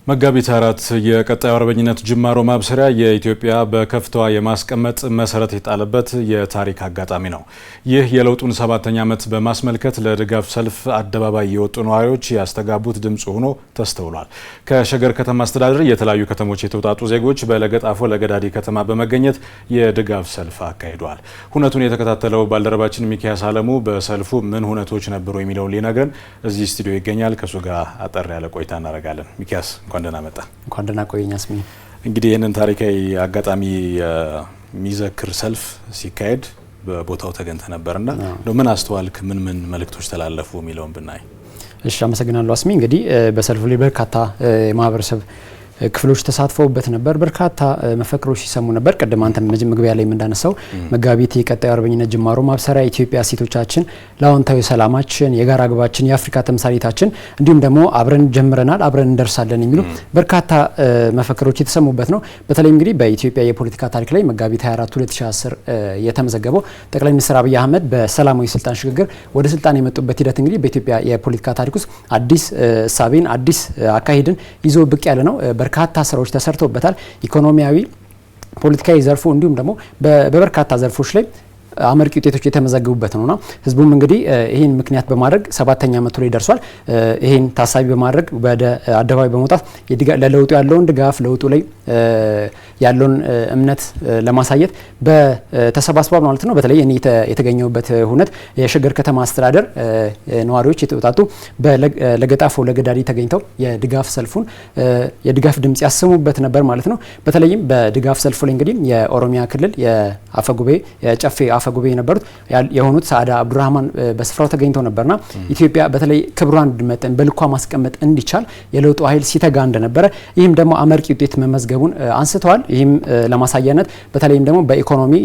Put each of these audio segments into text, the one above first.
መጋቢት 4 የቀጣዩ አርበኝነት ጅማሮ ማብሰሪያ የኢትዮጵያ በከፍታዋ የማስቀመጥ መሰረት የጣለበት የታሪክ አጋጣሚ ነው። ይህ የለውጡን 7ኛ ዓመት በማስመልከት ለድጋፍ ሰልፍ አደባባይ የወጡ ነዋሪዎች ያስተጋቡት ድምጽ ሆኖ ተስተውሏል። ከሸገር ከተማ አስተዳደር የተለያዩ ከተሞች የተውጣጡ ዜጎች በለገጣፎ ለገዳዲ ከተማ በመገኘት የድጋፍ ሰልፍ አካሂደዋል። ሁነቱን የተከታተለው ባልደረባችን ሚኪያስ አለሙ በሰልፉ ምን ሁነቶች ነበሩ የሚለውን ሊነግረን እዚህ ስቱዲዮ ይገኛል። ከሱ ጋር አጠር ያለ ቆይታ እናደርጋለን። ሚኪያስ እንኳን ደህና ቆየኝ። አስሚ እንግዲህ ይህንን ታሪካዊ አጋጣሚ የሚዘክር ሰልፍ ሲካሄድ በቦታው ተገኝተ ነበርና ምን አስተዋልክ? ምን መልእክቶች ተላለፉ የሚለውን ብናይ። እሺ፣ አመሰግናለሁ አስሚ። እንግዲህ በሰልፉ ላይ በርካታ የማህበረሰብ ክፍሎች ተሳትፈውበት ነበር። በርካታ መፈክሮች ሲሰሙ ነበር። ቀደም አንተ መግቢያ ላይ እንዳነሳው መጋቢት የቀጣዩ አርበኝነት ጅማሮ ማብሰሪያ ኢትዮጵያ ሴቶቻችን ለአዎንታዊ ሰላማችን፣ የጋራ ግባችን፣ የአፍሪካ ተምሳሌታችን እንዲሁም ደግሞ አብረን ጀምረናል አብረን እንደርሳለን የሚሉ በርካታ መፈክሮች የተሰሙበት ነው። በተለይ እንግዲህ በኢትዮጵያ የፖለቲካ ታሪክ ላይ መጋቢት 24 2010 የተመዘገበው ጠቅላይ ሚኒስትር አብይ አህመድ በሰላማዊ ስልጣን ሽግግር ወደ ስልጣን የመጡበት ሂደት እንግዲህ በኢትዮጵያ የፖለቲካ ታሪክ ውስጥ አዲስ እሳቤን አዲስ አካሄድን ይዞ ብቅ ያለ ነው። በርካታ ስራዎች ተሰርተውበታል። ኢኮኖሚያዊ፣ ፖለቲካዊ ዘርፉ እንዲሁም ደግሞ በበርካታ ዘርፎች ላይ አመርቂ ውጤቶች የተመዘገቡበት ነውና ህዝቡም እንግዲህ ይህን ምክንያት በማድረግ 7ኛ ዓመቱ ላይ ደርሷል። ይህን ታሳቢ በማድረግ ወደ አደባባይ በመውጣት ለለውጡ ያለውን ድጋፍ ለውጡ ላይ ያለውን እምነት ለማሳየት በተሰባስቧል ማለት ነው። በተለይ እኔ የተገኘሁበት ሁነት የሸገር ከተማ አስተዳደር ነዋሪዎች የተውጣጡ በለገጣፎ ለገዳዲ ተገኝተው የድጋፍ ሰልፉን የድጋፍ ድምጽ ያሰሙበት ነበር ማለት ነው። በተለይም በድጋፍ ሰልፉ ላይ እንግዲህ የኦሮሚያ ክልል የአፈጉባኤ የጨፌ አፈጉባኤ የነበሩት የሆኑት ሳዕዳ አብዱራህማን በስፍራው ተገኝተው ነበርና ኢትዮጵያ በተለይ ክብሯን እንድመጠን በልኳ ማስቀመጥ እንዲቻል የለውጡ ኃይል ሲተጋ እንደነበረ ይህም ደግሞ አመርቂ ውጤት መመዝገቡን አንስተዋል። ይህም ለማሳያነት በተለይም ደግሞ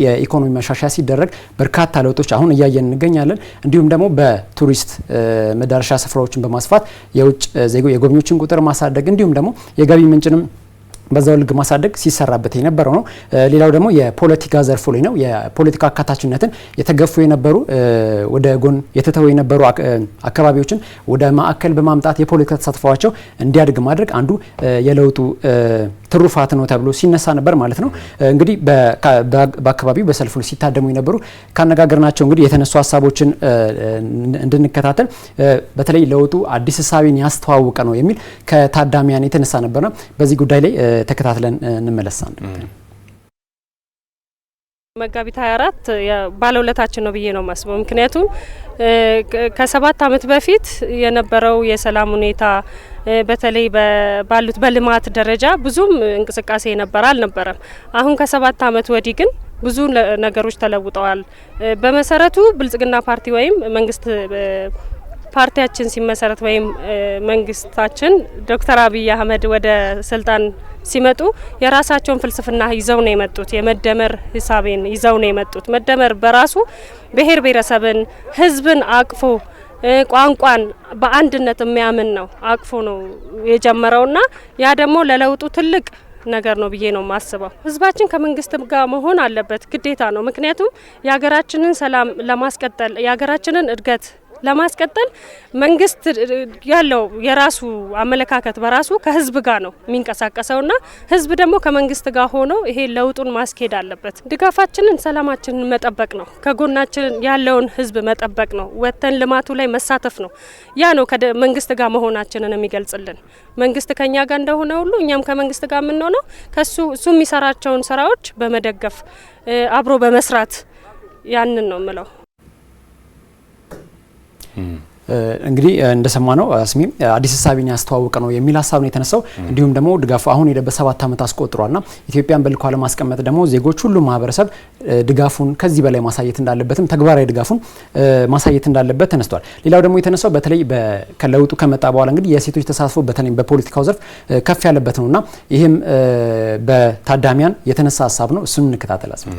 የኢኮኖሚ መሻሻያ ሲደረግ በርካታ ለውጦች አሁን እያየን እንገኛለን። እንዲሁም ደግሞ በቱሪስት መዳረሻ ስፍራዎችን በማስፋት የውጭ የጎብኚዎችን ቁጥር ማሳደግ እንዲሁም ደግሞ የገቢ ምንጭንም በዛው ልክ ማሳደግ ሲሰራበት የነበረው ነው። ሌላው ደግሞ የፖለቲካ ዘርፉ ላይ ነው። የፖለቲካ አካታችነትን የተገፉ የነበሩ ወደ ጎን የተተው የነበሩ አካባቢዎችን ወደ ማዕከል በማምጣት የፖለቲካ ተሳትፏቸው እንዲያድግ ማድረግ አንዱ የለውጡ ትሩፋት ነው ተብሎ ሲነሳ ነበር ማለት ነው። እንግዲህ በአካባቢው በሰልፉ ላይ ሲታደሙ የነበሩ ካነጋገርናቸው እንግዲህ የተነሱ ሀሳቦችን እንድንከታተል በተለይ ለውጡ አዲስ እሳቤን ያስተዋወቀ ነው የሚል ከታዳሚያን የተነሳ ነበርና በዚህ ጉዳይ ላይ ተከታትለን እንመለሳለን። መጋቢት 24 ባለውለታችን ነው ብዬ ነው ማስበው። ምክንያቱም ከ7 ዓመት በፊት የነበረው የሰላም ሁኔታ በተለይ ባሉት በልማት ደረጃ ብዙም እንቅስቃሴ አልነበረም። አሁን ከ7 ዓመት ወዲህ ግን ብዙ ነገሮች ተለውጠዋል። በመሰረቱ ብልጽግና ፓርቲ ወይም መንግስት ፓርቲያችን ሲመሰረት ወይም መንግስታችን ዶክተር አብይ አህመድ ወደ ስልጣን ሲመጡ የራሳቸውን ፍልስፍና ይዘው ነው የመጡት። የመደመር ሂሳቤን ይዘው ነው የመጡት። መደመር በራሱ ብሔር ብሔረሰብን ህዝብን አቅፎ ቋንቋን በአንድነት የሚያምን ነው አቅፎ ነው የጀመረውና ያ ደግሞ ለለውጡ ትልቅ ነገር ነው ብዬ ነው ማስበው። ህዝባችን ከመንግስት ጋር መሆን አለበት፣ ግዴታ ነው። ምክንያቱም የሀገራችንን ሰላም ለማስቀጠል የሀገራችንን እድገት ለማስቀጠል መንግስት ያለው የራሱ አመለካከት በራሱ ከህዝብ ጋር ነው የሚንቀሳቀሰውና ህዝብ ደግሞ ከመንግስት ጋር ሆኖ ይሄ ለውጡን ማስኬድ አለበት። ድጋፋችንን ሰላማችንን መጠበቅ ነው። ከጎናችን ያለውን ህዝብ መጠበቅ ነው። ወተን ልማቱ ላይ መሳተፍ ነው። ያ ነው ከመንግስት ጋር መሆናችንን የሚገልጽልን። መንግስት ከኛ ጋር እንደሆነ ሁሉ እኛም ከመንግስት ጋር የምንሆነው እሱ የሚሰራቸውን ስራዎች በመደገፍ አብሮ በመስራት ያንን ነው ምለው። እንግዲህ እንደሰማነው አስሚ አዲስ ሀሳብን ያስተዋወቀ ነው የሚል ሀሳብ ነው የተነሳው። እንዲሁም ደግሞ ድጋፉ አሁን የደበ 7 ዓመት አስቆጥሯልና ኢትዮጵያን በልኳ ለማስቀመጥ ደግሞ ዜጎች ሁሉ ማህበረሰብ ድጋፉን ከዚህ በላይ ማሳየት እንዳለበትም ተግባራዊ ድጋፉን ማሳየት እንዳለበት ተነስቷል። ሌላው ደግሞ የተነሳው በተለይ ከለውጡ ከመጣ በኋላ እንግዲህ የሴቶች ተሳትፎ በተለይ በፖለቲካው ዘርፍ ከፍ ያለበት ነውና ይህም በታዳሚያን የተነሳ ሀሳብ ነው። እሱን እንከታተል አስሚ።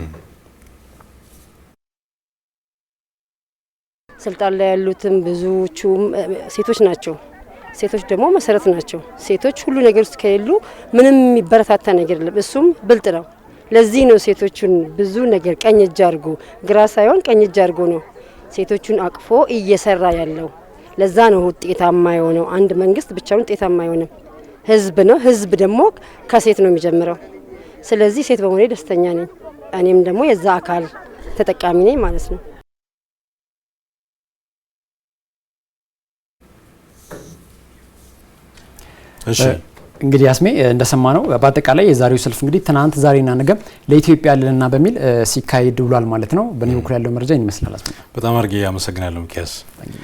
ስልጣን ላይ ያሉትም ብዙዎቹ ሴቶች ናቸው። ሴቶች ደግሞ መሰረት ናቸው። ሴቶች ሁሉ ነገር ውስጥ ከሌሉ ምንም የሚበረታታ ነገር የለም። እሱም ብልጥ ነው። ለዚህ ነው ሴቶቹን ብዙ ነገር ቀኝ እጅ አድርጎ ግራ ሳይሆን ቀኝ እጅ አድርጎ ነው ሴቶቹን አቅፎ እየሰራ ያለው። ለዛ ነው ውጤታማ የሆነው። አንድ መንግስት ብቻውን ውጤታማ አይሆንም። ህዝብ ነው። ህዝብ ደግሞ ከሴት ነው የሚጀምረው። ስለዚህ ሴት በመሆኔ ደስተኛ ነኝ። እኔም ደግሞ የዛ አካል ተጠቃሚ ነኝ ማለት ነው። እሺ እንግዲህ አስሜ እንደሰማ ነው በአጠቃላይ የዛሬው ሰልፍ እንግዲህ ትናንት ዛሬና ነገ ለኢትዮጵያ ልዕልና በሚል ሲካሄድ ውሏል ማለት ነው። በእኔ በኩል ያለው መረጃ ይመስላል። አስሜ በጣም አድርጌ አመሰግናለሁ ሚኪያስ።